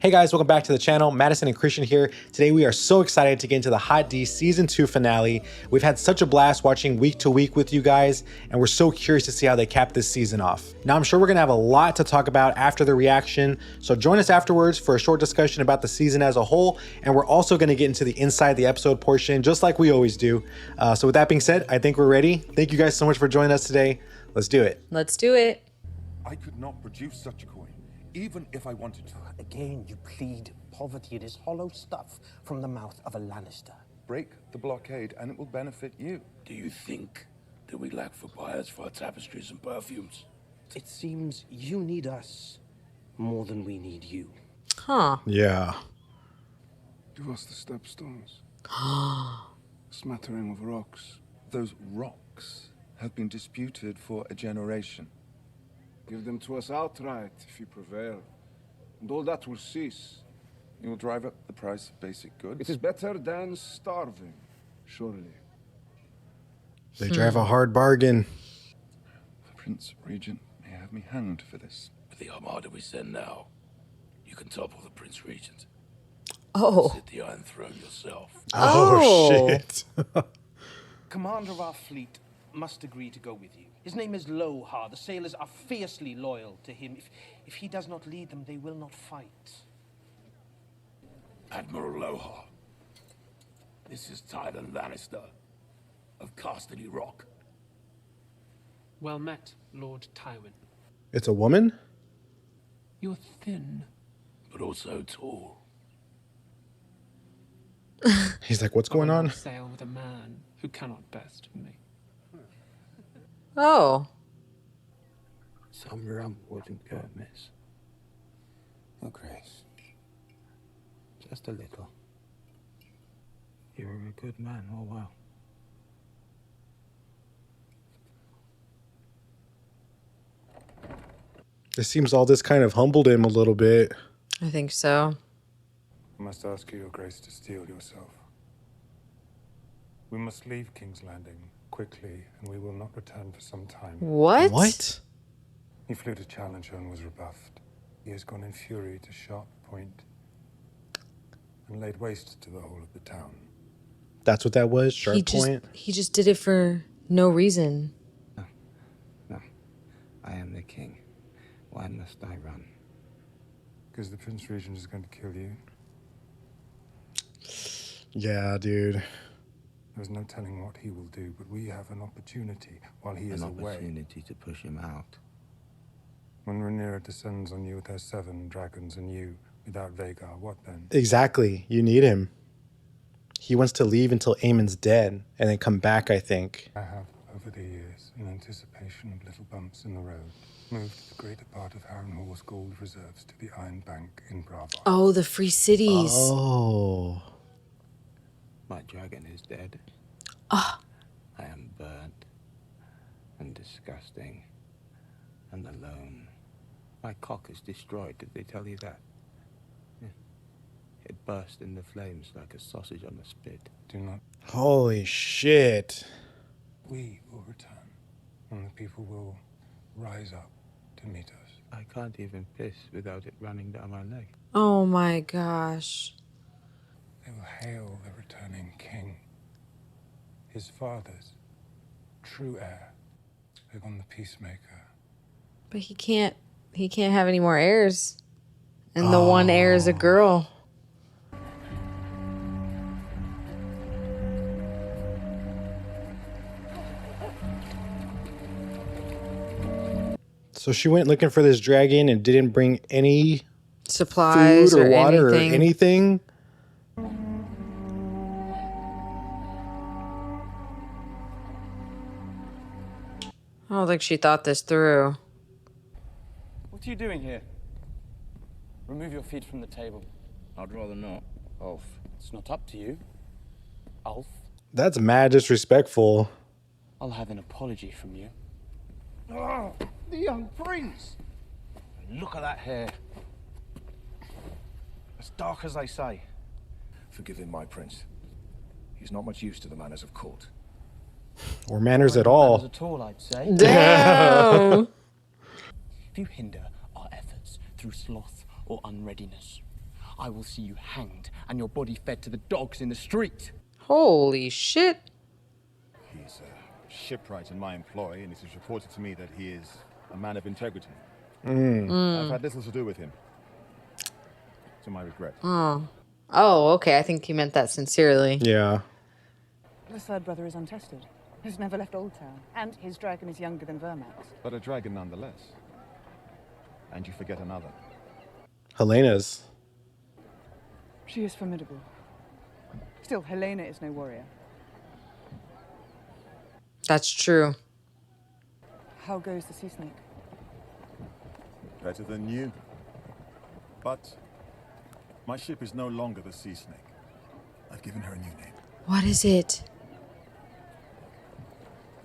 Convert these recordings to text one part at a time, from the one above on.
Hey guys, welcome back to the channel. Madison and Christian here. Today we are so excited to get into the Hot D Season 2 finale. We've had such a blast watching week to week with you guys, and we're so curious to see how they cap this season off. Now I'm sure we're gonna have a lot to talk about after the reaction, so join us afterwards for a short discussion about the season as a whole, and we're also gonna get into the inside the episode portion, just like we always do. So with that being said, I think we're ready. Thank you guys so much for joining us today. Let's do it. Let's do it. I could not produce such a coin, even if I wanted to. Again, you plead poverty. It is hollow stuff from the mouth of a Lannister. Break the blockade and it will benefit you. Do you think that we lack for buyers for our tapestries and perfumes? It seems you need us more than we need you. Huh. Yeah. Give us the stepstones. A smattering of rocks. Those rocks have been disputed for a generation. Give them to us outright if you prevail, and all that will cease. You will drive up the price of basic goods. It is better than starving, surely. They drive a hard bargain. The Prince Regent may have me hanged for this. With the armada we send now, you can topple the Prince Regent. Oh. Sit the Iron Throne yourself. Oh, shit. Commander of our fleet must agree to go with you. His name is Lohar. The sailors are fiercely loyal to him. If he does not lead them, they will not fight. Admiral Lohar, this is Tyler Lannister of Casterly Rock. Well met, Lord Tywin. It's a woman? You're thin. But also tall. He's like, what's I will going on? not sail with a man who cannot best me. Oh. Some rum wouldn't go amiss. Oh, Grace. Just a little. You're a good man, oh wow. It seems all this kind of humbled him a little bit. I think so. I must ask you, Your Grace, to steel yourself. We must leave King's Landing quickly, and we will not return for some time. What? What? He flew to challenge her and was rebuffed. He has gone in fury to Sharp Point and laid waste to the whole of the town. That's what that was? Sharp Point? He just did it for no reason. No, I am the king. Why must I run? Because the Prince Regent is going to kill you. Yeah, dude. There's no telling what he will do, but we have an opportunity while he is An away. opportunity to push him out. When Rhaenyra descends on you with her 7 dragons and you without Vhagar, what then? Exactly. You need him. He wants to leave until Aemon's dead and then come back, I think. I have, over the years, in anticipation of little bumps in the road, moved the greater part of Harrenhal's gold reserves to the Iron Bank in Bravo. Oh, the free cities. Oh. My dragon is dead. Ah. I am burnt and disgusting and alone. My cock is destroyed. Did they tell you that? Yeah. It burst into flames like a sausage on a spit. Do not. Holy shit. We will return, and the people will rise up to meet us. I can't even piss without it running down my leg. Oh my gosh. They will hail the returning king, his father's true heir, Aegon the Peacemaker. But he can't have any more heirs. And the one heir is a girl. So she went looking for this dragon and didn't bring any Supplies food or water anything. or anything. I don't think she thought this through. What are you doing here? Remove your feet from the table. I'd rather not. Ulf, it's not up to you. Ulf, That's mad disrespectful. I'll have an apology from you. Oh, the young prince! Look at that hair. As dark as they say. Forgive him, my prince. He's not much used to the manners of court. Or manners at Not all. at all, I'd say. Damn. If you hinder our efforts through sloth or unreadiness, I will see you hanged and your body fed to the dogs in the street. Holy shit. He's a shipwright in my employ, and it is reported to me that he is a man of integrity. I've had little to do with him, to my regret. Oh, okay. I think he meant that sincerely. Yeah. The third brother is untested. He's never left Old Town, and his dragon is younger than Vermax. But a dragon nonetheless. And you forget another. Helena's. She is formidable. Still, Helena is no warrior. That's true. How goes the sea snake? Better than you. But my ship is no longer the Sea Snake. I've given her a new name. What is it?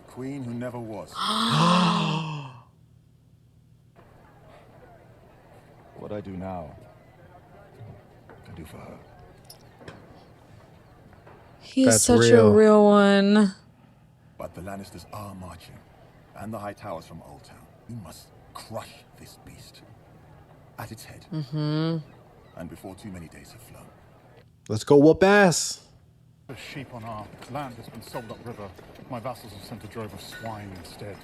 Queen who never was. What I do now, I do for her. He's That's such real. a real one. But the Lannisters are marching, and the High Towers from Old Town. We must crush this beast at its head. And before too many days have flown. Let's go whoop ass. The sheep on our land has been sold upriver. My vassals have sent a drove of swine instead.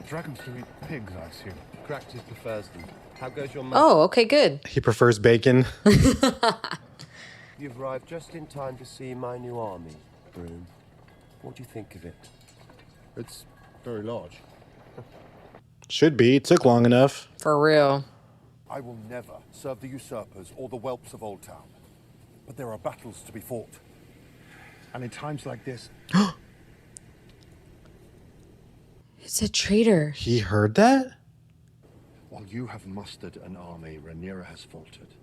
Dragons do eat pigs, I assume. Cractus prefers them. How goes your Oh, okay, good. He prefers bacon. You've arrived just in time to see my new army, Broom. What do you think of it? It's very large. Should be. It took long enough. For real. I will never serve the usurpers or the whelps of Old Town. But there are battles to be fought. And in times like this... It's a traitor. He heard that? While you have mustered an army, Rhaenyra has faltered.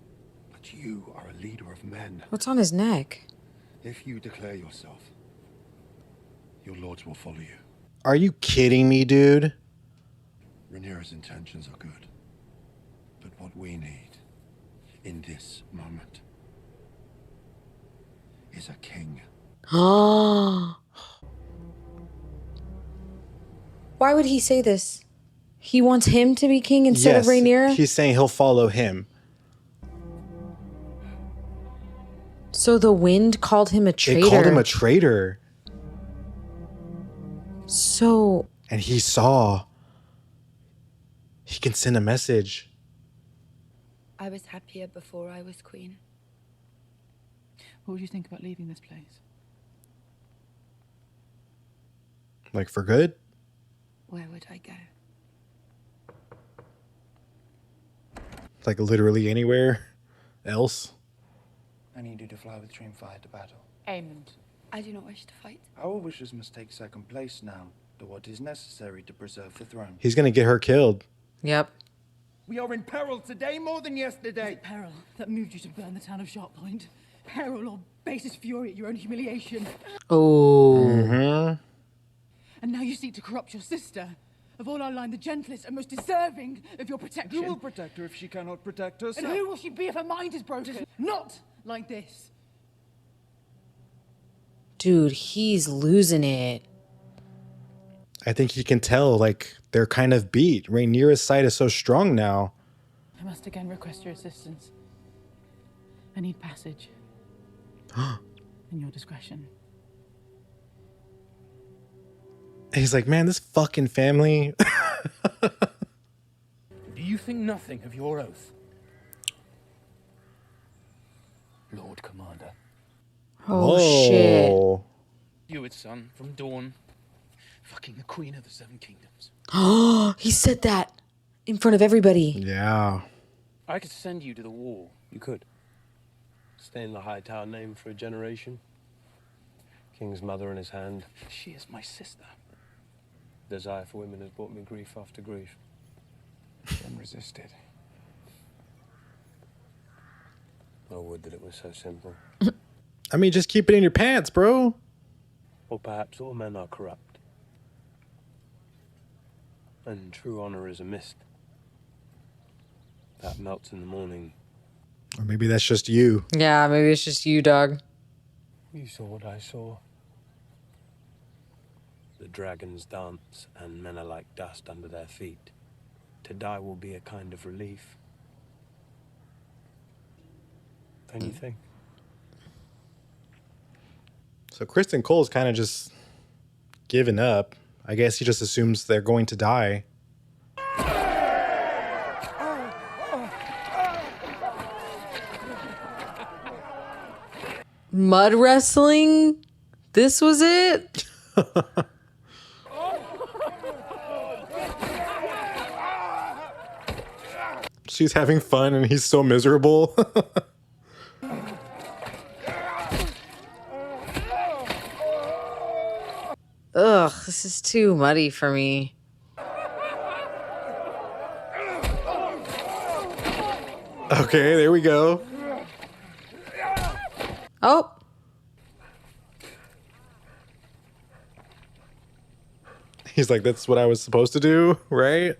But you are a leader of men. What's on his neck? If you declare yourself, your lords will follow you. Are you kidding me, dude? Rhaenyra's intentions are good. But what we need, in this moment, is a king. Why would he say this? He wants him to be king instead of Rhaenyra? He's saying he'll follow him. So the wind called him a traitor. It called him a traitor. So... And he saw. He can send a message. I was happier before I was queen. What would you think about leaving this place? Like for good? Where would I go? Like literally anywhere else? I need you to fly with Dreamfire to battle. Aemond. I do not wish to fight. Our wishes must take second place now to what is necessary to preserve the throne. He's gonna get her killed. Yep. We are in peril today more than yesterday. Peril that moved you to burn the town of Sharppoint. Peril or basest fury at your own humiliation. Oh. And now you seek to corrupt your sister. Of all our line, the gentlest and most deserving of your protection. Who will protect her if she cannot protect herself? And who will she be if her mind is broken? Not like this. Dude, he's losing it. I think he can tell, like, they're kind of beat. Rhaenyra's side is so strong now. I must again request your assistance. I need passage. In your discretion. He's like, man, this fucking family. Do you think nothing of your oath? Lord Commander. Oh, shit. You its son from Dawn. Fucking the Queen of the Seven Kingdoms. Oh, he said that in front of everybody. Yeah. I could send you to the war. You could. Stay in the High Tower name for a generation. King's mother in his hand. She is my sister. Desire for women has brought me grief after grief. And resisted. I would that it was so simple. I mean, just keep it in your pants, bro. Or perhaps all men are corrupt. And true honor is a mist that melts in the morning. Or maybe that's just you. Yeah, maybe it's just you, dog. You saw what I saw. The dragons dance, and men are like dust under their feet. To die will be a kind of relief. Don't you think? So Kristen Cole's kind of just given up. I guess he just assumes they're going to die. Mud wrestling? This was it? She's having fun and he's so miserable. Ugh, this is too muddy for me. Okay, there we go. Oh. He's like, that's what I was supposed to do, right?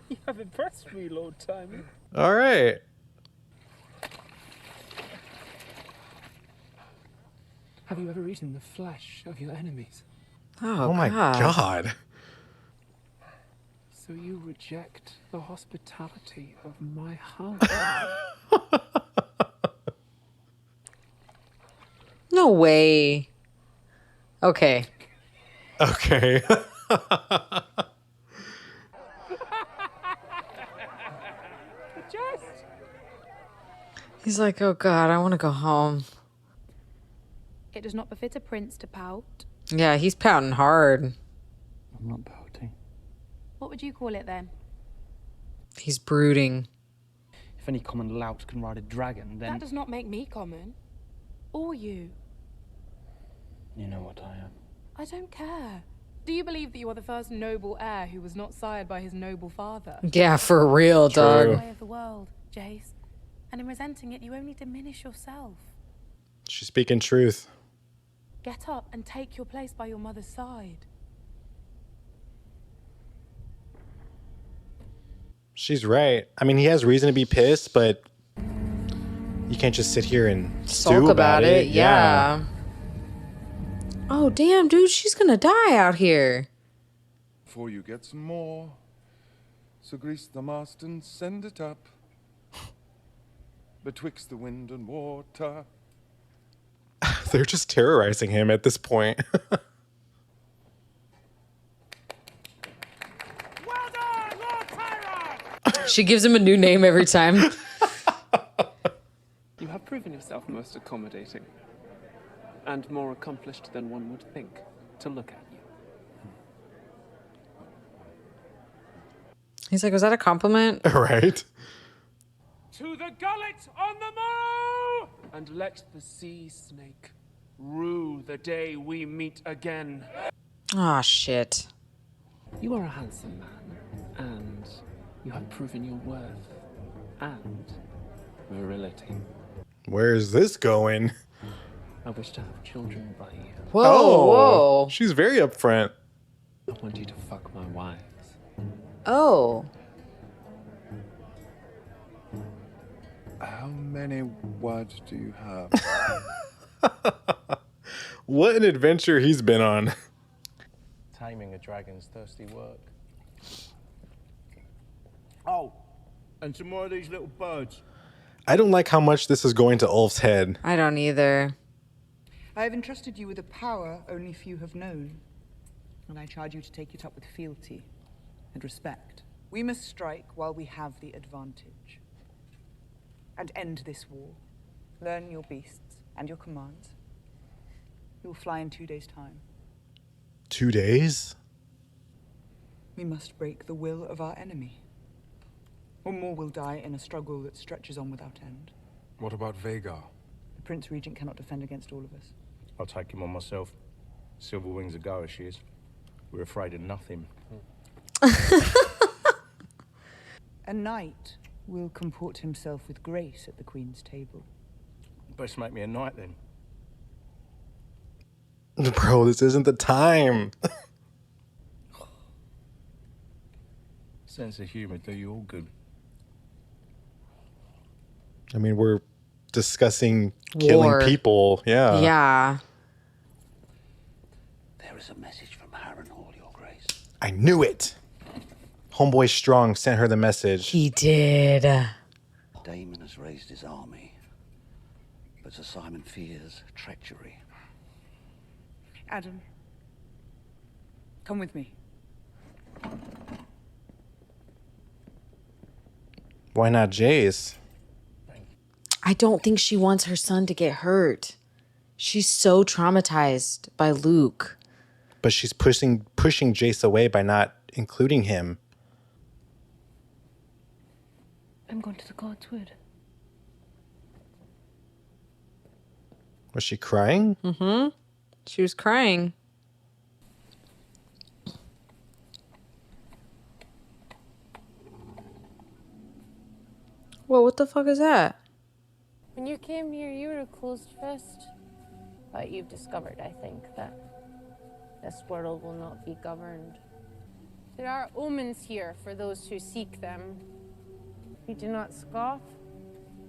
You have impressed me, Lord Timon. All right. Have you ever eaten the flesh of your enemies? Oh, my God. So you reject the hospitality of my heart? No way. Okay. Okay. He's like, oh God, I want to go home. It does not befit a prince to pout. Yeah, he's pouting hard. I'm not pouting. What would you call it then? He's brooding. If any common lout can ride a dragon, then... That does not make me common. Or you. You know what I am. I don't care. Do you believe that you are the first noble heir who was not sired by his noble father? Yeah, for real, dog. The way of the world, Jace. And in resenting it, you only diminish yourself. She's speaking truth. Get up and take your place by your mother's side. She's right. I mean, he has reason to be pissed, but you can't just sit here and stew about it. Yeah. Oh, damn, dude, she's gonna die out here. Before you get some more, so grease the mast and send it up. Betwixt the wind and water. They're just terrorizing him at this point. She gives him a new name every time. You have proven yourself most accommodating. And more accomplished than one would think, to look at you. He's like, was that a compliment? Right. To the gullet on the morrow! And let the sea snake rue the day we meet again. Aw, shit. You are a handsome man, and you have proven your worth and virility. Where is this going? I wish to have children by you. Whoa. She's very upfront. I want you to fuck my wives. Oh. How many words do you have? What an adventure he's been on. Taming a dragon's thirsty work. Oh, and some more of these little birds. I don't like how much this is going to Ulf's head. I don't either. I have entrusted you with a power only few have known, and I charge you to take it up with fealty and respect. We must strike while we have the advantage, and end this war. Learn your beasts and your commands. You will fly in 2 days' time. 2 days? We must break the will of our enemy, or more will die in a struggle that stretches on without end. What about Vhagar? The Prince Regent cannot defend against all of us. I'll take him on myself. Silver Wings a go as she is. We're afraid of nothing. A knight will comport himself with grace at the Queen's table. Best make me a knight then. Bro, this isn't the time. Sense of humor do you all good. I mean, we're discussing killing War. people. Yeah. Yeah. There is a message from Harrenhal, Your Grace. I knew it. Homeboy Strong sent her the message. He did. Damon has raised his army. But Sir Simon fears treachery. Adam, come with me. Why not Jace? I don't think she wants her son to get hurt. She's so traumatized by Luke. But she's pushing Jace away by not including him. I'm going to the God's Wood. Was she crying? Mm-hmm. She was crying. Whoa, what the fuck is that? When you came here, you were a closed fist. But you've discovered, I think, that this world will not be governed. There are omens here for those who seek them. You do not scoff.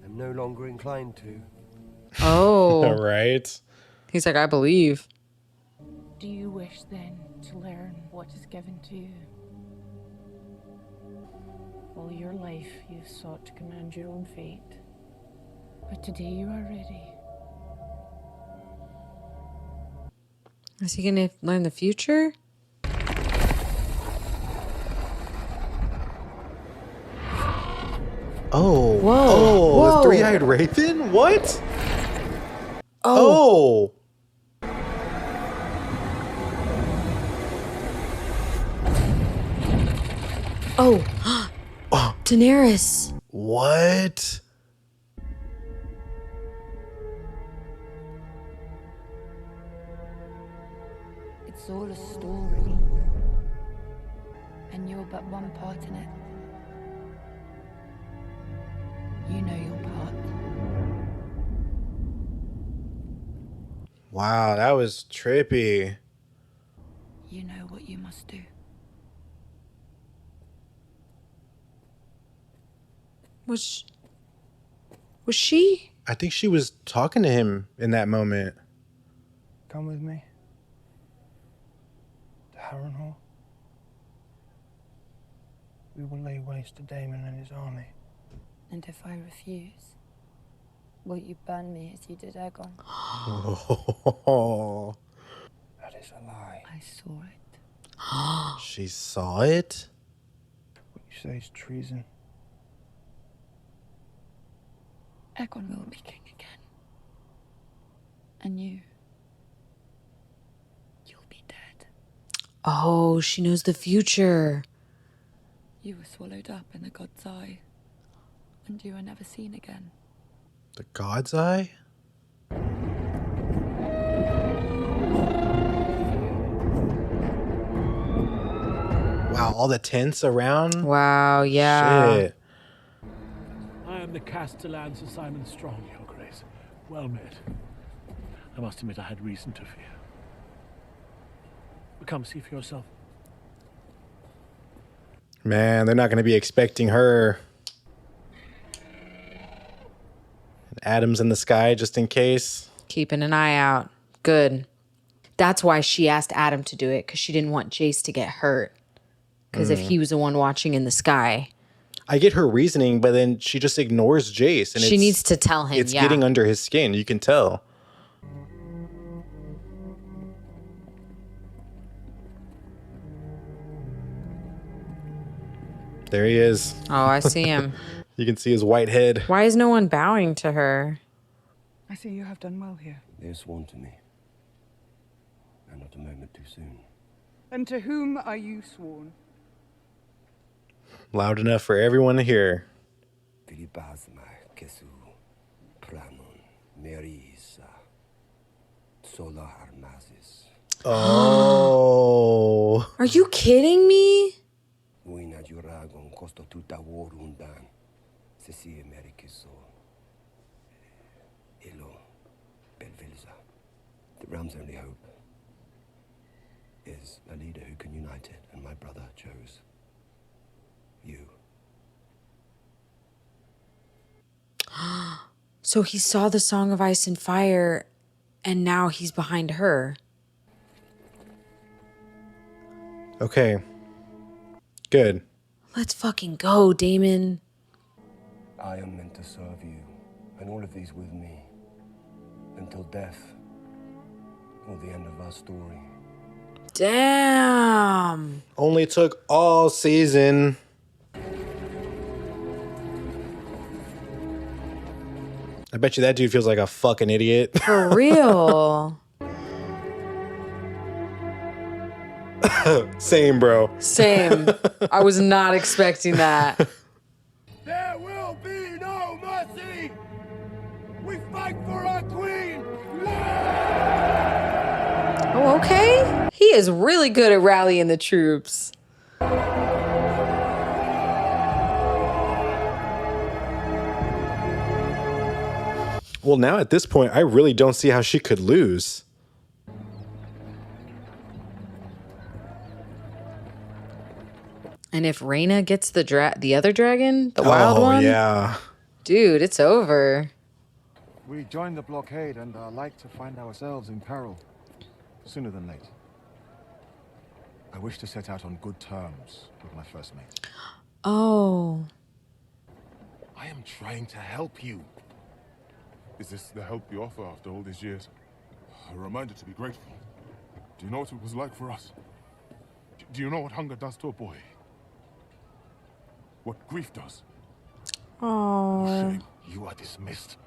I'm no longer inclined to. Oh. Right. He's like, I believe. Do you wish then to learn what is given to you? All your life you've sought to command your own fate. But today you are ready. Is he gonna learn the future? Oh. Whoa. Oh, Whoa. the three-eyed raven? What? Oh. Oh. Daenerys. What? It's all a story. And you're but one part in it. You know your part. Wow, that was trippy. You know what you must do. Was she? I think she was talking to him in that moment. Come with me. To Harrenhal. We will lay waste to Daemon and his army. And if I refuse, will you burn me as you did Aegon? Oh. That is a lie. I saw it. She saw it? What you say is treason. Aegon will be king again. And you'll be dead. Oh, she knows the future. You were swallowed up in the god's eye. And you are never seen again. The God's Eye? Wow, all the tents around? Wow, yeah. Shit. I am the Castellan Sir Simon Strong, Your Grace. Well met. I must admit I had reason to fear. But come see for yourself. Man, they're not going to be expecting her. Adam's in the sky just in case. Keeping an eye out. Good. That's why she asked Adam to do it, because she didn't want Jace to get hurt. Because if he was the one watching in the sky. I get her reasoning, but then she just ignores Jace. And She needs to tell him, It's yeah. getting under his skin. You can tell. There he is. Oh, I see him. You can see his white head. Why is no one bowing to her? I see you have done well here. They are sworn to me. And not a moment too soon. And to whom are you sworn? Loud enough for everyone to hear. Filibazma, Kesu, Pranon, Merisa, Sola Armazis. Oh. Are you kidding me? Uina Juragon, Costo Tuta Warundan, Ceci Amerikiso, Elo, Belvilza. The realm's only hope is a leader who can unite it, and my brother chose you. So he saw the Song of Ice and Fire, and now he's behind her. Okay. Good. Let's fucking go, Damon. I am meant to serve you, and all of these with me. Until death, or the end of our story. Damn. Only took all season. I bet you that dude feels like a fucking idiot. For real. Same, bro. Same. I was not expecting that. There will be no mercy! We fight for our queen! Oh, okay. He is really good at rallying the troops. Well, now at this point, I really don't see how she could lose. And if Reyna gets the other dragon, the wild one, yeah. dude, it's over. We joined the blockade and are like to find ourselves in peril. Sooner than late. I wish to set out on good terms with my first mate. Oh. I am trying to help you. Is this the help you offer after all these years? A reminder to be grateful. Do you know what it was like for us? Do you know what hunger does to a boy? What grief does? Oh. Shame. You are dismissed.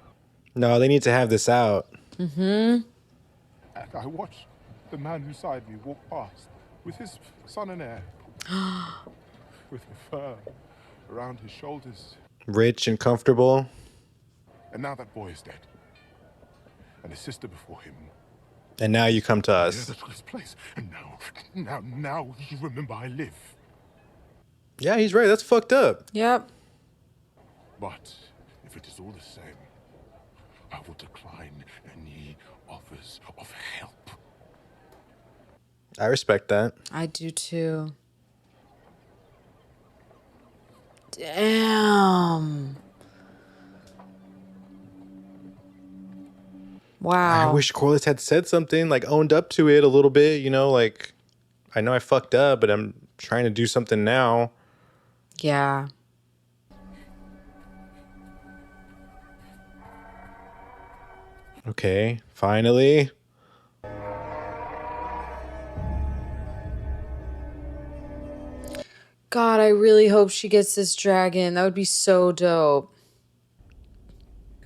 No, they need to have this out. Mm-hmm. And I watched the man beside me walk past with his son and heir, with the fur around his shoulders. Rich and comfortable. And now that boy is dead. And his sister before him. And now you come to us. Yeah, that's his place. And now you remember I live. Yeah, he's right. That's fucked up. Yep. But if it is all the same, I will decline any offers of help. I respect that. I do too. Damn. Wow. I wish Corliss had said something, like owned up to it a little bit, you know, like, I know I fucked up, but I'm trying to do something now. Yeah. Okay, finally. God, I really hope she gets this dragon. That would be so dope.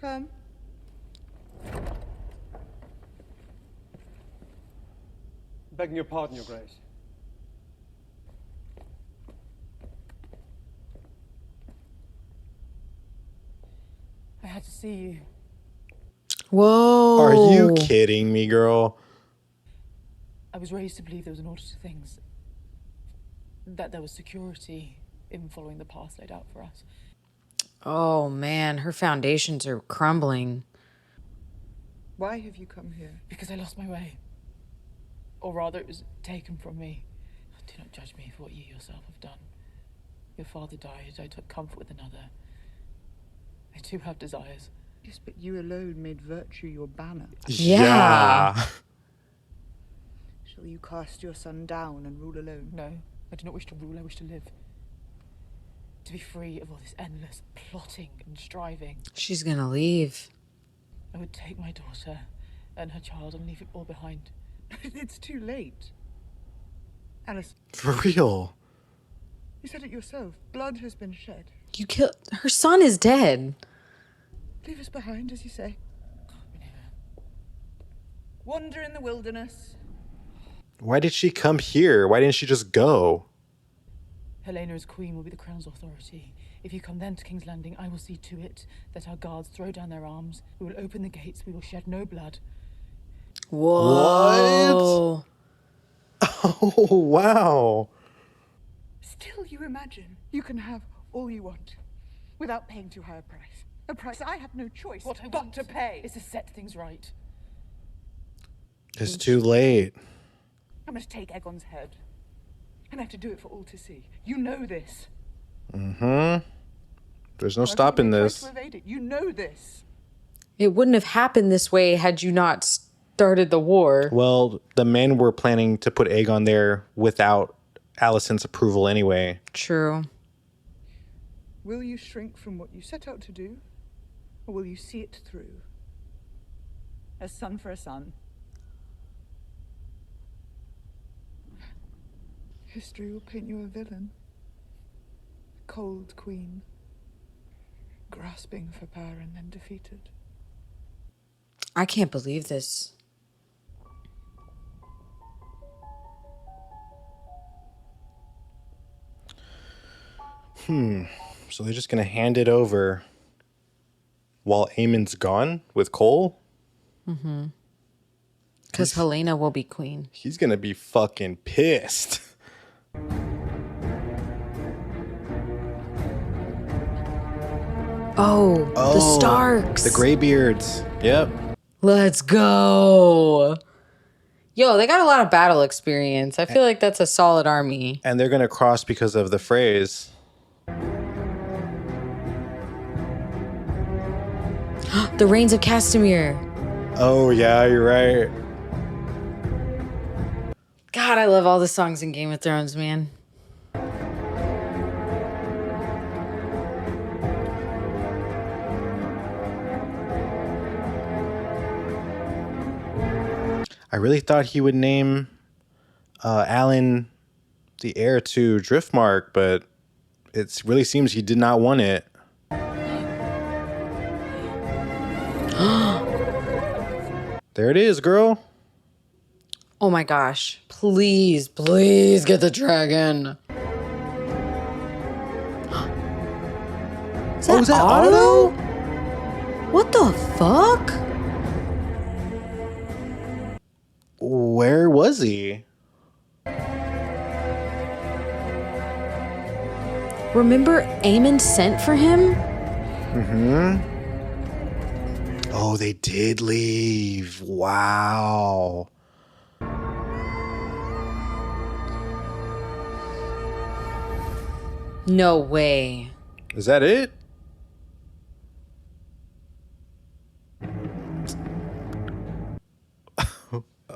Come. Begging your pardon, Your Grace. I had to see you. Whoa. Are you kidding me, girl? I was raised to believe there was an order to things. That there was security in following the path laid out for us. Oh, man. Her foundations are crumbling. Why have you come here? Because I lost my way. Or rather, it was taken from me. Do not judge me for what you yourself have done. Your father died. I took comfort with another. I too have desires. Yes, but you alone made virtue your banner. Yeah. Shall you cast your son down and rule alone? No, I do not wish to rule. I wish to live. To be free of all this endless plotting and striving. She's gonna leave. I would take my daughter and her child and leave it all behind. It's too late. Alice. For real. You said it yourself. Blood has been shed. You killed... Her son is dead. Leave us behind, as you say. Wander in the wilderness. Why did she come here? Why didn't she just go? Helena as queen will be the crown's authority. If you come then to King's Landing, I will see to it that our guards throw down their arms. We will open the gates. We will shed no blood. Whoa. What? Oh, wow. Still, you imagine you can have all you want without paying too high a price. A price I have no choice but to pay. Is to set things right. It's too late. I must take Aegon's head. And I have to do it for all to see. You know this. Mm-hmm. There's no stopping this. To evade it. You know this. It wouldn't have happened this way had you not started the war. Well, the men were planning to put Aegon there without Alicent's approval anyway. True. Will you shrink from what you set out to do? Or will you see it through? A son for a son. History will paint you a villain. Cold queen. Grasping for power and then defeated. I can't believe this. So they're just gonna hand it over while Aemon's gone with Cole? Mm-hmm. Because Helena will be queen. He's gonna be fucking pissed. Oh, the Starks. The Greybeards. Yep. Let's go. Yo, they got a lot of battle experience. I feel like that's a solid army. And they're gonna cross because of the phrase. The Reigns of Castamere. Oh, yeah, you're right. God, I love all the songs in Game of Thrones, man. I really thought he would name Alan the heir to Driftmark, but it really seems he did not want it. There it is, girl. Oh my gosh. Please, please get the dragon. Is that Otto? What the fuck? Where was he? Remember Aemon sent for him? Mm-hmm. Oh, they did leave. Wow. No way. Is that it?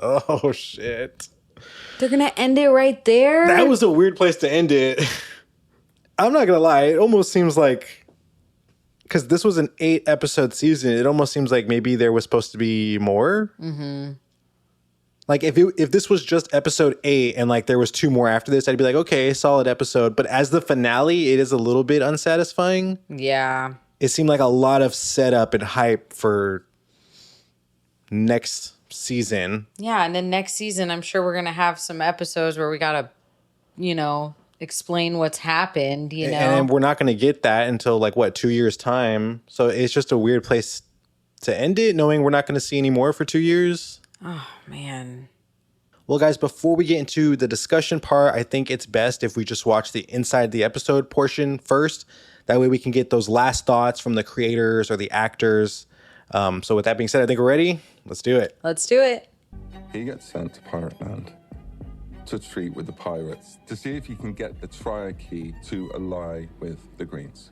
Oh, shit. They're gonna end it right there? That was a weird place to end it. I'm not gonna lie. It almost seems like, because this was an 8-episode season, it almost seems like maybe there was supposed to be more. Mm-hmm. Like if this was just episode 8 and like there was 2 more after this, I'd be like, okay, solid episode. But as the finale, it is a little bit unsatisfying. Yeah. It seemed like a lot of setup and hype for next season. Yeah, and then next season, I'm sure we're gonna have some episodes where we gotta, explain what's happened. And we're not gonna get that until like 2 years time. So it's just a weird place to end it, knowing we're not gonna see any more for 2 years. Oh man. Well, guys, before we get into the discussion part, I think it's best if we just watch the inside the episode portion first. That way we can get those last thoughts from the creators or the actors. So with that being said, I think we're ready. Let's do it. Let's do it. He gets sent to Pirate Land to treat with the pirates to see if he can get the Triad Key to ally with the Greens.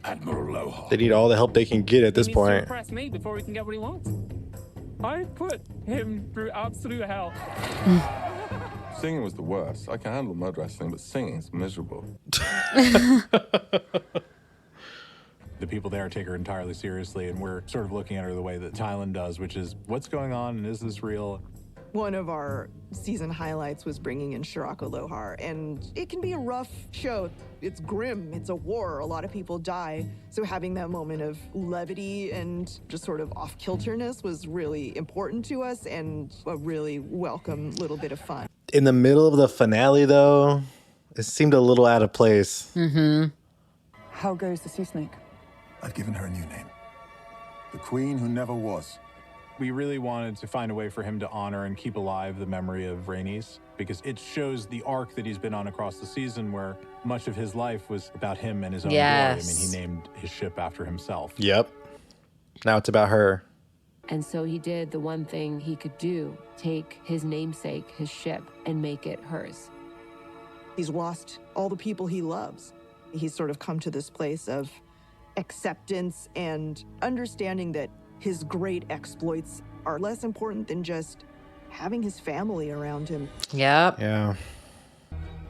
Admiral Lohar. They need all the help they can get at this He needs to point. impress me before he can get what he wants. I put him through absolute hell. Singing was the worst. I can handle mud wrestling, but singing is miserable. The people there take her entirely seriously, and we're sort of looking at her the way that Thailand does, which is, what's going on, and is this real? One of our season highlights was bringing in Shirako Lohar, and it can be a rough show. It's grim, it's a war, a lot of people die. So having that moment of levity and just sort of off-kilterness was really important to us and a really welcome little bit of fun. In the middle of the finale, though, it seemed a little out of place. Mm-hmm. How goes the sea snake? I've given her a new name. The Queen Who Never Was. We really wanted to find a way for him to honor and keep alive the memory of Rhaenys, because it shows the arc that he's been on across the season, where much of his life was about him and his own glory. I mean, he named his ship after himself. Yep. Now it's about her. And so he did the one thing he could do, take his namesake, his ship, and make it hers. He's lost all the people he loves. He's sort of come to this place of acceptance and understanding that his great exploits are less important than just having his family around him. Yep. Yeah.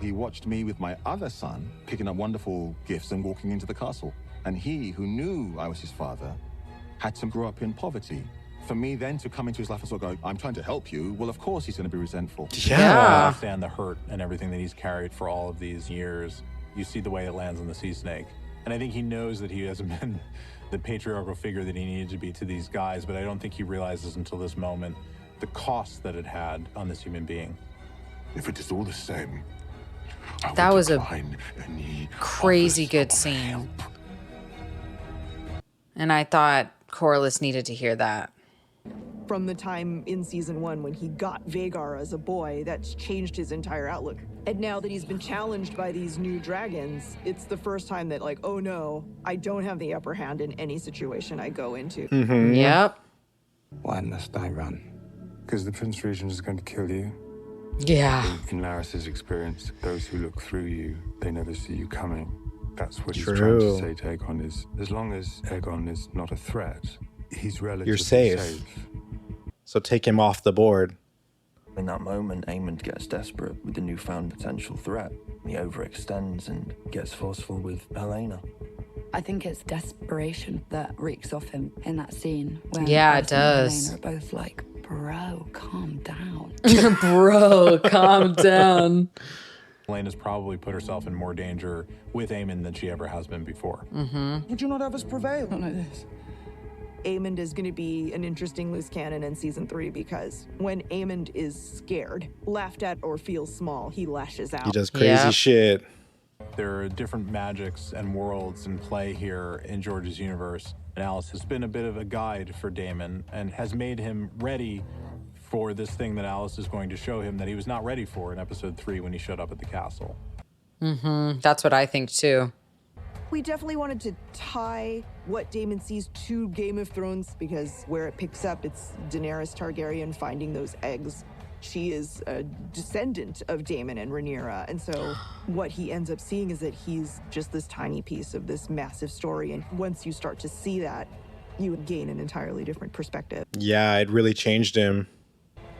He watched me with my other son picking up wonderful gifts and walking into the castle. And he, who knew I was his father, had to grow up in poverty For me then to come into his life and sort of go, I'm trying to help you, well, of course he's going to be resentful. I understand the hurt and everything that he's carried for all of these years. You see the way it lands on the sea snake. And I think he knows that he hasn't been the patriarchal figure that he needed to be to these guys, but I don't think he realizes until this moment the cost that it had on this human being. If it is all the same, That was a crazy good scene. And I thought Corlys needed to hear that. From the time in season 1 when he got Vhagar as a boy, that's changed his entire outlook. And now that he's been challenged by these new dragons, it's the first time that, like, oh no, I don't have the upper hand in any situation I go into. Yep. Why must I run? Because the Prince Regent is going to kill you. Yeah. In Larys's experience, those who look through you, they never see you coming. That's what he's True. trying to say to Aegon is, as long as Aegon is not a threat, he's relatively You're safe. So take him off the board. In that moment, Aemond gets desperate with the newfound potential threat. He overextends and gets forceful with Helena. I think it's desperation that reeks off him in that scene. When Yeah, it Alicent and does. Helena are both like, bro, calm down. Bro, calm down. Helena's probably put herself in more danger with Aemond than she ever has been before. Would you not have us prevail? Not like this. Aemond is going to be an interesting loose cannon in season 3 because when Aemond is scared, laughed at, or feels small, he lashes out. He does crazy shit. There are different magics and worlds in play here in George's universe. And Alice has been a bit of a guide for Daemon and has made him ready for this thing that Alice is going to show him that he was not ready for in episode 3 when he showed up at the castle. That's what I think too. We definitely wanted to tie what Daemon sees to Game of Thrones because where it picks up, it's Daenerys Targaryen finding those eggs. She is a descendant of Daemon and Rhaenyra, and so what he ends up seeing is that he's just this tiny piece of this massive story, and once you start to see that, you would gain an entirely different perspective. Yeah, it really changed him.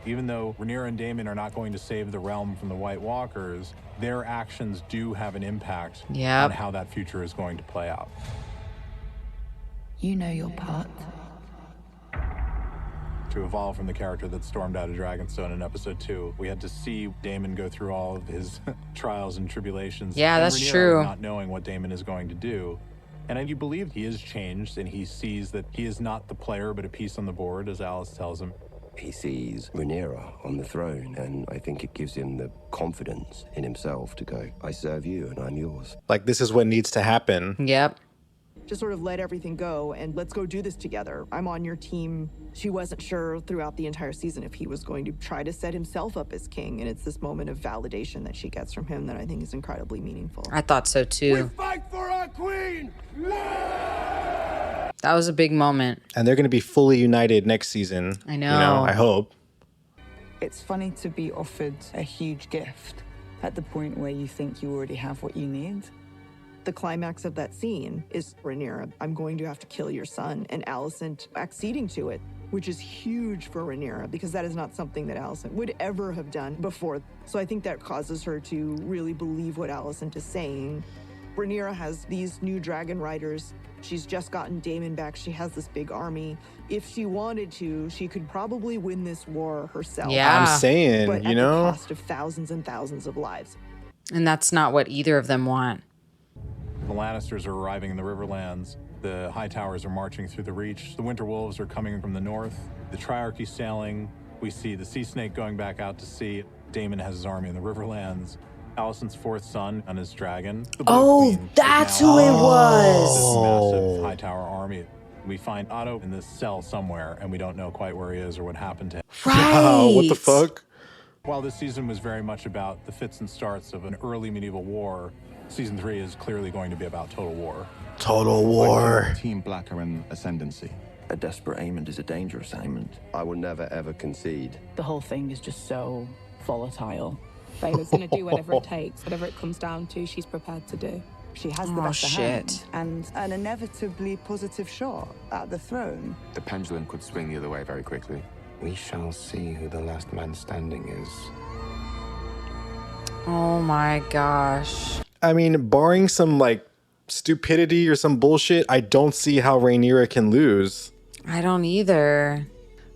Even though Rhaenyra and Daemon are not going to save the realm from the White Walkers, their actions do have an impact on how that future is going to play out. You know your part. To evolve from the character that stormed out of Dragonstone in episode 2, we had to see Daemon go through all of his trials and tribulations. Yeah, and that's Rhaenyra true. Not knowing what Daemon is going to do. And I do believe he is changed, and he sees that he is not the player, but a piece on the board, as Alice tells him. He sees Rhaenyra on the throne, and I think it gives him the confidence in himself to go, I serve you and I'm yours. Like, this is what needs to happen. Yep. Just sort of let everything go and let's go do this together. I'm on your team. She wasn't sure throughout the entire season if he was going to try to set himself up as king, and it's this moment of validation that she gets from him that I think is incredibly meaningful. I thought so too. Fight for our queen! That was a big moment. And they're going to be fully united next season. I know. You know, I hope. It's funny to be offered a huge gift at the point where you think you already have what you need. The climax of that scene is Rhaenyra, I'm going to have to kill your son, and Alicent acceding to it, which is huge for Rhaenyra because that is not something that Alicent would ever have done before. So I think that causes her to really believe what Alicent is saying. Rhaenyra has these new dragon riders. She's just gotten Daemon back. She has this big army. If she wanted to, she could probably win this war herself. Yeah. I'm saying, but you at know, the cost of thousands and thousands of lives. And that's not what either of them want. The Lannisters are arriving in the Riverlands. The High Towers are marching through the Reach. The Winter Wolves are coming from the north. The Triarchy sailing. We see the Sea Snake going back out to sea. Daemon has his army in the Riverlands. Alicent's fourth son on his dragon. The Blue Queen, that's is now who it on was. This massive High Tower army. We find Otto in this cell somewhere, and we don't know quite where he is or what happened to him. Right. What the fuck? While this season was very much about the fits and starts of an early medieval war, season 3 is clearly going to be about total war. Total war. Team Blacker and Ascendancy. A desperate Aemond is a dangerous Aemond. I will never ever concede. The whole thing is just so volatile. Vhagar's going to do whatever it takes, whatever it comes down to, she's prepared to do. She has the best hand and an inevitably positive shot at the throne. The pendulum could swing the other way very quickly. We shall see who the last man standing is. Oh my gosh. I mean, barring some like stupidity or some bullshit, I don't see how Rhaenyra can lose. I don't either.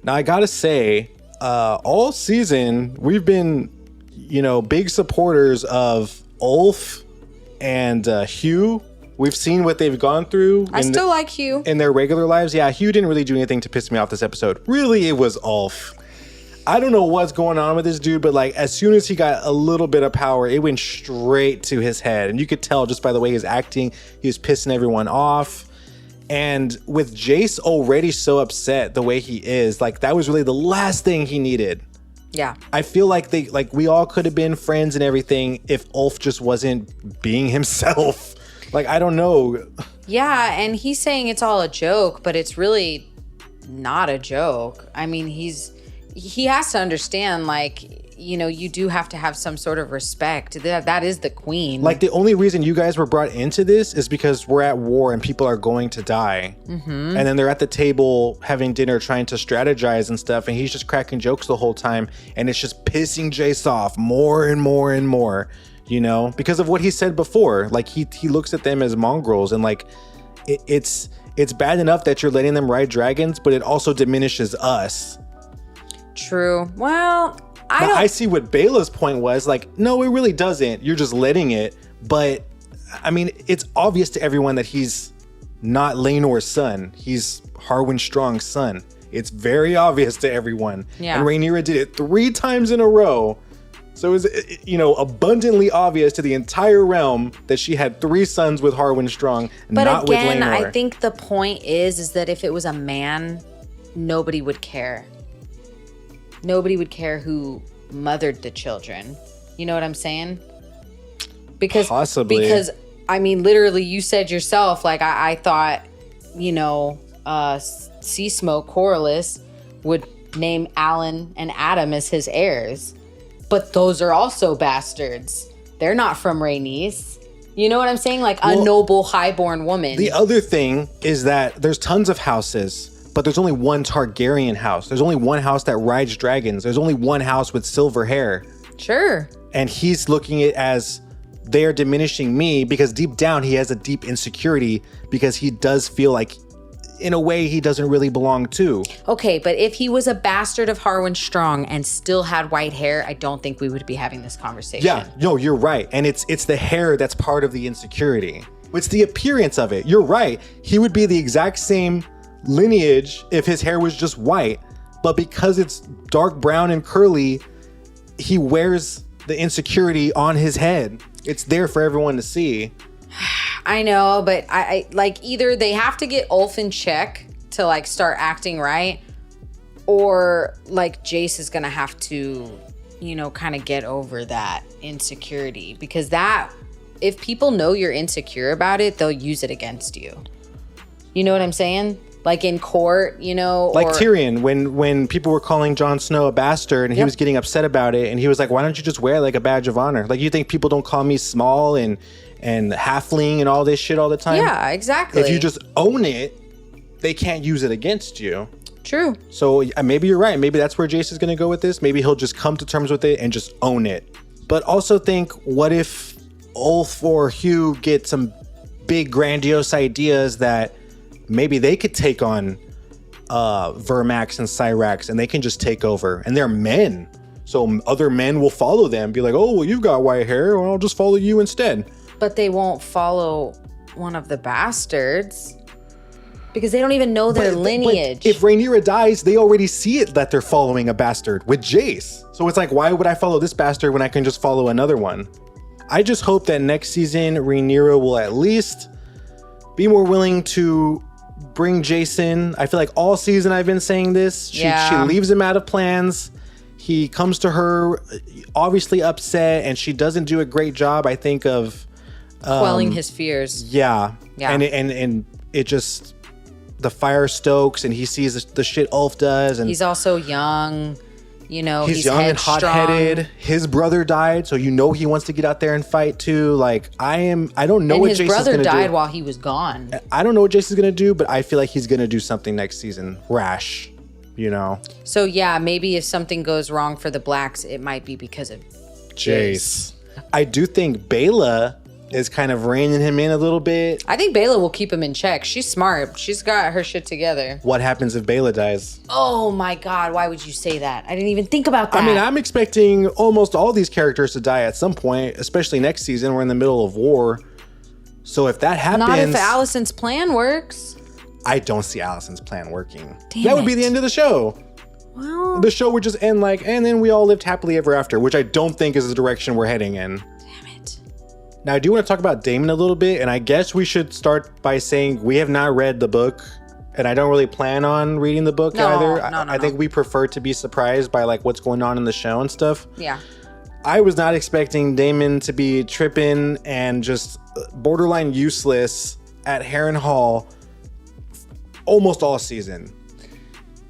Now, I gotta say, all season, we've been, big supporters of Ulf and Hugh. We've seen what they've gone through. I still like Hugh. In their regular lives. Yeah, Hugh didn't really do anything to piss me off this episode. Really, it was Ulf. I don't know what's going on with this dude, but like as soon as he got a little bit of power, it went straight to his head. And you could tell just by the way he was acting, he was pissing everyone off. And with Jace already so upset the way he is, like that was really the last thing he needed. Yeah. I feel like we all could have been friends and everything if Ulf just wasn't being himself. Like, I don't know. Yeah, and he's saying it's all a joke, but it's really not a joke. I mean, he has to understand, like, you do have to have some sort of respect. That is the queen. Like, the only reason you guys were brought into this is because we're at war and people are going to die. Mm-hmm. And then they're at the table having dinner, trying to strategize and stuff. And he's just cracking jokes the whole time. And it's just pissing Jace off more and more and more, because of what he said before. Like, he looks at them as mongrels. And, like, it's bad enough that you're letting them ride dragons, but it also diminishes us. True. Well, I see what Bela's point was. Like, no, it really doesn't. You're just letting it. But, I mean, it's obvious to everyone that he's not Laenor's son. He's Harwin Strong's son. It's very obvious to everyone. Yeah. And Rhaenyra did it 3 times in a row. So it was, abundantly obvious to the entire realm that she had 3 sons with Harwin Strong, but not again, with Laenor. I think the point is that if it was a man, nobody would care. Nobody would care who mothered the children. You know what I'm saying? Possibly. Because I mean, literally, you said yourself, like, I thought, Sea Smoke Corlys would name Alan and Adam as his heirs. But those are also bastards. They're not from Rhaenys. You know what I'm saying? Like, a noble, highborn woman. The other thing is that there's tons of houses, but there's only one Targaryen house. There's only one house that rides dragons. There's only one house with silver hair. Sure. And he's looking at it as they're diminishing me because deep down he has a deep insecurity because he does feel like in a way he doesn't really belong to. Okay, but if he was a bastard of Harwin Strong and still had white hair, I don't think we would be having this conversation. Yeah, no, you're right. And it's the hair that's part of the insecurity. It's the appearance of it. You're right. He would be the exact same lineage if his hair was just white, but because it's dark brown and curly, he wears the insecurity on his head. It's there for everyone to see. I know, but I like either they have to get Ulf in check to like start acting right, or like Jace is gonna have to, kind of get over that insecurity, because that if people know you're insecure about it, they'll use it against you. You know what I'm saying? Like in court, like Tyrion, when people were calling Jon Snow a bastard and he was getting upset about it, and he was like, why don't you just wear like a badge of honor? Like, you think people don't call me small and halfling and all this shit all the time? Yeah, exactly. If you just own it, they can't use it against you. True. So maybe you're right. Maybe that's where Jace is going to go with this. Maybe he'll just come to terms with it and just own it. But also think, what if Ulf or Hugh get some big grandiose ideas that maybe they could take on Vermax and Cyrax and they can just take over, and they're men. So other men will follow them, be like, oh, well, you've got white hair, well, I'll just follow you instead. But they won't follow one of the bastards because they don't even know their lineage. But if Rhaenyra dies, they already see it that they're following a bastard with Jace. So it's like, why would I follow this bastard when I can just follow another one? I just hope that next season Rhaenyra will at least be more willing to bring Jason. I feel like all season I've been saying this. She leaves him out of plans. He comes to her obviously upset, and she doesn't do a great job, I think, of quelling his fears. Yeah. And it just, the fire stokes, and he sees the shit Ulf does, and he's also young. He's young headstrong. and hot-headed. His brother died, so he wants to get out there and fight too. Like, I don't know what Jason's gonna do. His brother died while he was gone. I don't know what Jason's gonna do, but I feel like he's gonna do something next season rash. So yeah, maybe if something goes wrong for the Blacks, it might be because of Jace. I do think Bela is kind of reining him in a little bit. I think Bela will keep him in check. She's smart. She's got her shit together. What happens if Bela dies? Oh my God, why would you say that? I didn't even think about that. I mean, I'm expecting almost all these characters to die at some point, especially next season. We're in the middle of war. So if that happens... Not if Allison's plan works. I don't see Allison's plan working. Damn that would be the end of the show. Well... The show would just end like, and then we all lived happily ever after, which I don't think is the direction we're heading in. Now, I do want to talk about Daemon a little bit, and I guess we should start by saying we have not read the book, and I don't really plan on reading the book either. I think we prefer to be surprised by like what's going on in the show and stuff. Yeah. I was not expecting Daemon to be tripping and just borderline useless at Harrenhal almost all season.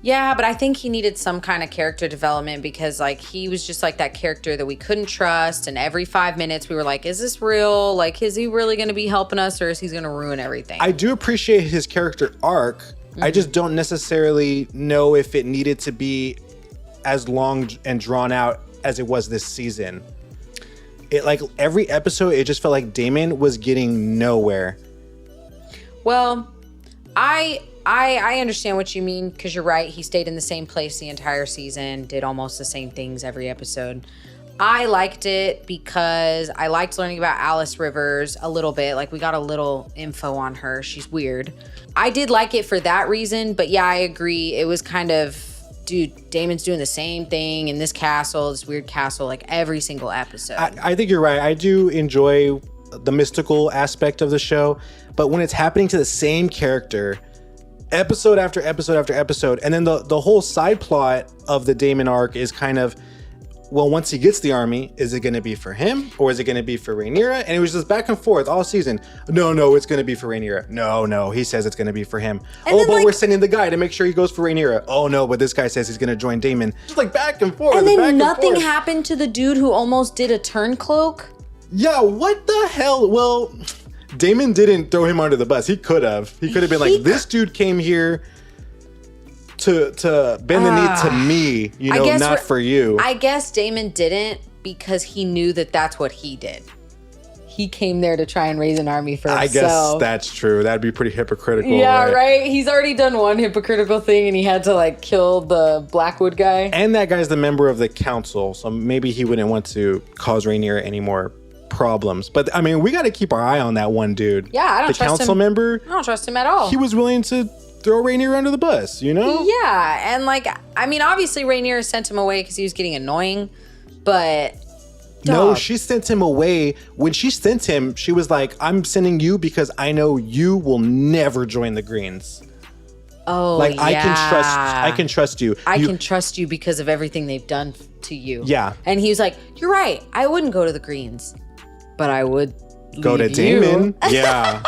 Yeah, but I think he needed some kind of character development because like he was just like that character that we couldn't trust, and every 5 minutes we were like, is this real? Like, is he really going to be helping us, or is he going to ruin everything? I do appreciate his character arc. I just don't necessarily know if it needed to be as long and drawn out as it was this season. It like every episode, it just felt like Daemon was getting nowhere. Well, I understand what you mean, because you're right. He stayed in the same place the entire season, did almost the same things every episode. I liked it because I liked learning about Alice Rivers a little bit. Like, we got a little info on her. She's weird. I did like it for that reason, but yeah, I agree. It was kind of, dude, Damon's doing the same thing in this castle, this weird castle, like every single episode. I think you're right. I do enjoy the mystical aspect of the show, but when it's happening to the same character episode after episode after episode, and then the whole side plot of the Daemon arc is kind of, well, once he gets the army, is it going to be for him or is it going to be for Rhaenyra? And it was just back and forth all season. No, it's going to be for Rhaenyra. No, he says it's going to be for him. And but we're sending the guy to make sure he goes for Rhaenyra. Oh no, but this guy says he's going to join Daemon. Just like back and forth. And then back nothing and forth. happened to the dude who almost did a turncloak. Yeah, what the hell? Well, Daemon didn't throw him under the bus. He could have. He could have been like, this dude came here to bend the knee to me, not for you. I guess Daemon didn't because he knew that that's what he did. He came there to try and raise an army for himself. I guess that's true. That'd be pretty hypocritical. Yeah, right? He's already done one hypocritical thing and he had to like kill the Blackwood guy. And that guy's the member of the council, so maybe he wouldn't want to cause Rhaenyra any more problems. But I mean, we got to keep our eye on that one dude. Yeah, I don't trust him. The council member. I don't trust him at all. He was willing to throw Rhaenyra under the bus, Yeah, and like, I mean, obviously Rhaenyra sent him away because he was getting annoying, but no, she sent him away. When she sent him, she was like, I'm sending you because I know you will never join the Greens. Oh, like, yeah. I can trust you. I can trust you because of everything they've done to you. Yeah. And he was like, you're right. I wouldn't go to the Greens, but I would go to Daemon. Yeah.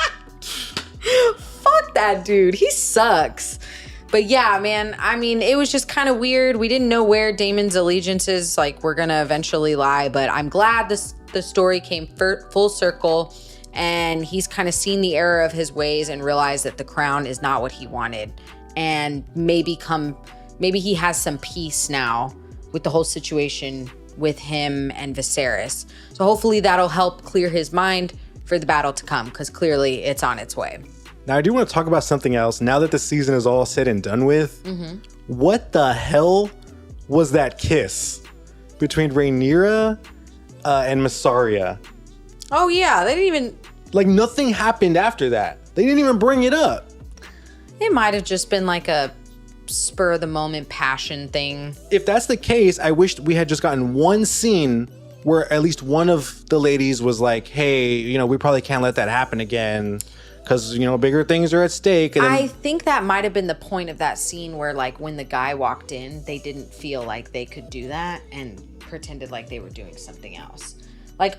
Fuck that dude. He sucks. But yeah, man, I mean, it was just kind of weird. We didn't know where Daemon's allegiances were going to eventually lie, but I'm glad the story came full circle and he's kind of seen the error of his ways and realized that the crown is not what he wanted. And maybe he has some peace now with the whole situation with him and Viserys. So hopefully that'll help clear his mind for the battle to come, because clearly it's on its way. Now, I do want to talk about something else. Now that the season is all said and done with, what the hell was that kiss between Rhaenyra and Mysaria? Oh, yeah. They didn't even... Like, nothing happened after that. They didn't even bring it up. It might have just been like a spur-of-the-moment passion thing. If that's the case, I wish we had just gotten one scene where at least one of the ladies was like, hey, we probably can't let that happen again, because, bigger things are at stake. And I think that might have been the point of that scene where, like, when the guy walked in, they didn't feel like they could do that and pretended like they were doing something else. Like,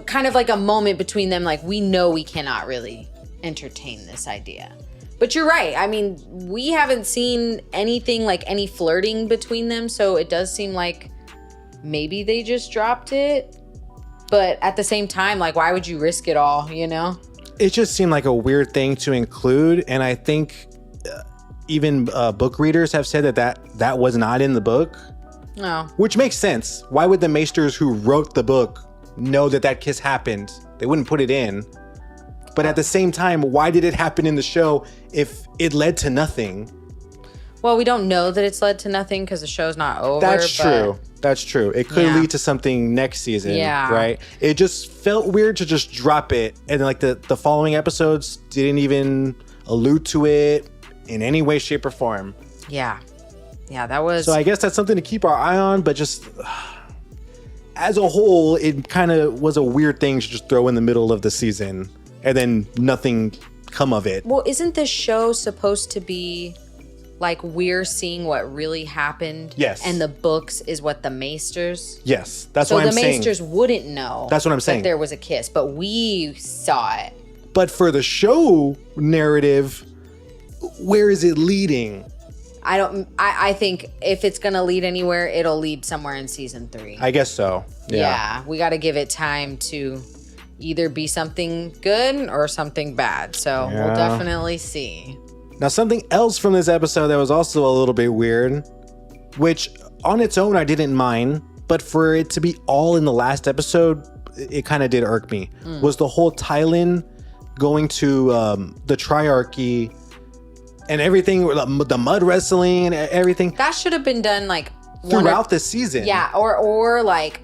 kind of like a moment between them, like, we know we cannot really entertain this idea. But you're right. I mean, we haven't seen anything like any flirting between them, so it does seem like maybe they just dropped it. But at the same time, like, why would you risk it all, It just seemed like a weird thing to include, and I think even book readers have said that was not in the book. No. Which makes sense. Why would the maesters who wrote the book know that kiss happened. They wouldn't put it in. But at the same time, why did it happen in the show if it led to nothing? Well, we don't know that it's led to nothing because the show's not over. That's true. That's true. It could lead to something next season, right? It just felt weird to just drop it. And like the following episodes didn't even allude to it in any way, shape, or form. Yeah. Yeah, that was... So I guess that's something to keep our eye on, but just as a whole, it kind of was a weird thing to just throw in the middle of the season and then nothing come of it. Well, isn't this show supposed to be like we're seeing what really happened? Yes. And the books is what the Maesters? Yes, that's what I'm saying. So the Maesters wouldn't know. That's what I'm saying. That there was a kiss, but we saw it. But for the show narrative, where is it leading? I think if it's going to lead anywhere, it'll lead somewhere in season 3. I guess so. Yeah. We got to give it time to either be something good or something bad. So we'll definitely see. Now, something else from this episode that was also a little bit weird, which on its own I didn't mind, but for it to be all in the last episode, it kind of did irk me, was the whole Tylan going to the Triarchy and everything, the mud wrestling and everything. That should have been done like throughout the season. Yeah, or like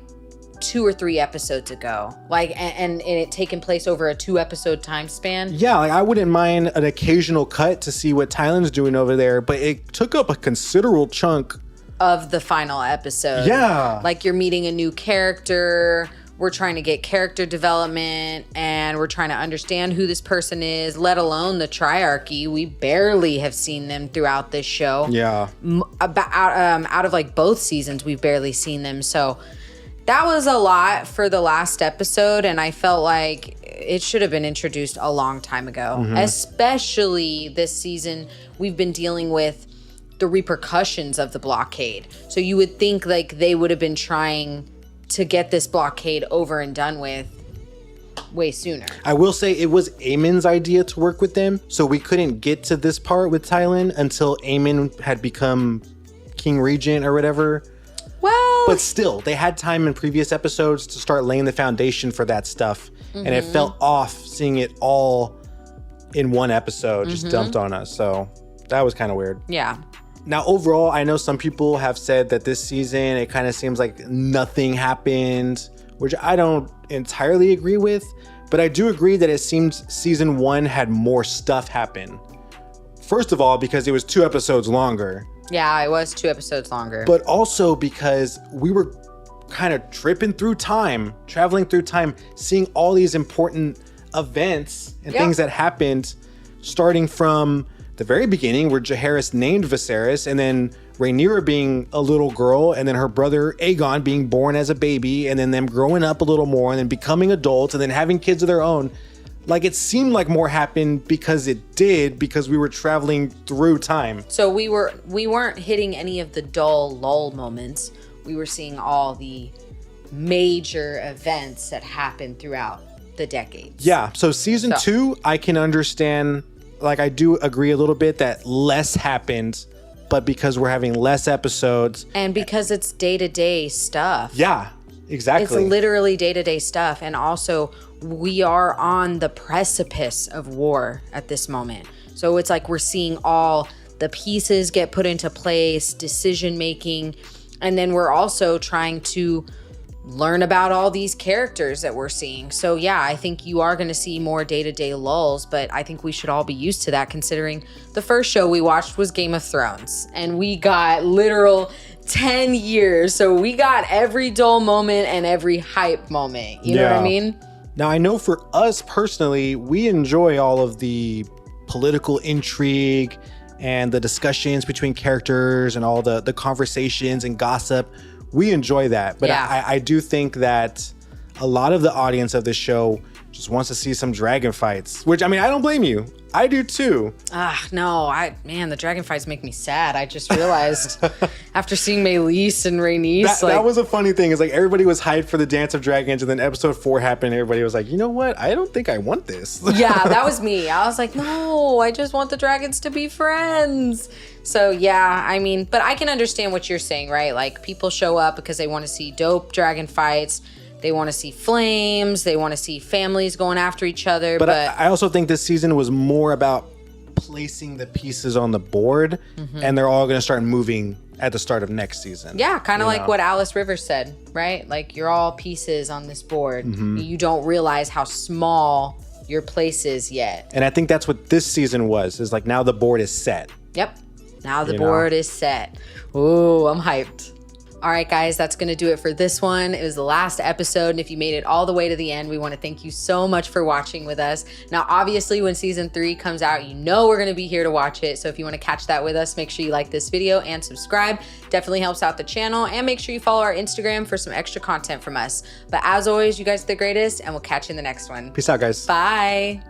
2 or 3 episodes ago, like and it taking place over a 2-episode time span. Yeah, like I wouldn't mind an occasional cut to see what Tylan's doing over there, but it took up a considerable chunk of the final episode. Yeah, like you're meeting a new character. We're trying to get character development and we're trying to understand who this person is, let alone the Triarchy. We barely have seen them throughout this show. Yeah. Out of like both seasons, we've barely seen them. So that was a lot for the last episode. And I felt like it should have been introduced a long time ago. Especially this season, we've been dealing with the repercussions of the blockade. So you would think like they would have been trying to get this blockade over and done with way sooner. I will say it was Aemon's idea to work with them, so we couldn't get to this part with Tylan until Aemon had become King Regent or whatever. Well, but still, they had time in previous episodes to start laying the foundation for that stuff, and it felt off seeing it all in one episode just dumped on us. So that was kind of weird. Yeah. Now, overall, I know some people have said that this season, it kind of seems like nothing happened, which I don't entirely agree with, but I do agree that it seems season 1 had more stuff happen. First of all, because it was 2 episodes longer. Yeah, it was 2 episodes longer. But also because we were kind of traveling through time, seeing all these important events and things that happened, starting from the very beginning where Jaehaerys named Viserys, and then Rhaenyra being a little girl, and then her brother Aegon being born as a baby, and then them growing up a little more, and then becoming adults, and then having kids of their own. Like, it seemed like more happened because it did, because we were traveling through time. So we weren't hitting any of the dull lull moments. We were seeing all the major events that happened throughout the decades. Yeah, so season 2, I can understand. Like, I do agree a little bit that less happened, but because we're having less episodes. And because it's day-to-day stuff. Yeah, exactly. It's literally day-to-day stuff. And also, we are on the precipice of war at this moment. So it's like we're seeing all the pieces get put into place, decision-making, and then we're also trying to learn about all these characters that we're seeing. So yeah, I think you are going to see more day-to-day lulls, but I think we should all be used to that, considering the first show we watched was Game of Thrones, and we got literal 10 years. So we got every dull moment and every hype moment. You know what I mean? Now, I know for us personally, we enjoy all of the political intrigue and the discussions between characters and all the conversations and gossip. We enjoy that, but I do think that a lot of the audience of this show just wants to see some dragon fights, which, I mean, I don't blame you. I do too. No, the dragon fights make me sad. I just realized after seeing Meleys and Rhaenys. That was a funny thing. Is like everybody was hyped for the Dance of Dragons, and then episode 4 happened, and everybody was like, you know what? I don't think I want this. Yeah, that was me. I was like, no, I just want the dragons to be friends. So yeah, I mean, but I can understand what you're saying, right? Like, people show up because they want to see dope dragon fights. They want to see flames. They want to see families going after each other. But I also think this season was more about placing the pieces on the board, and they're all going to start moving at the start of next season. Yeah, kind of like what Alice Rivers said, right? Like, you're all pieces on this board. You don't realize how small your place is yet. And I think that's what this season was, is like now the board is set. Yep. Now the board is set. Ooh, I'm hyped. All right, guys, that's going to do it for this one. It was the last episode, and if you made it all the way to the end, we want to thank you so much for watching with us. Now, obviously, when season 3 comes out, you know we're going to be here to watch it, so if you want to catch that with us, make sure you like this video and subscribe. Definitely helps out the channel, and make sure you follow our Instagram for some extra content from us. But as always, you guys are the greatest, and we'll catch you in the next one. Peace out, guys. Bye.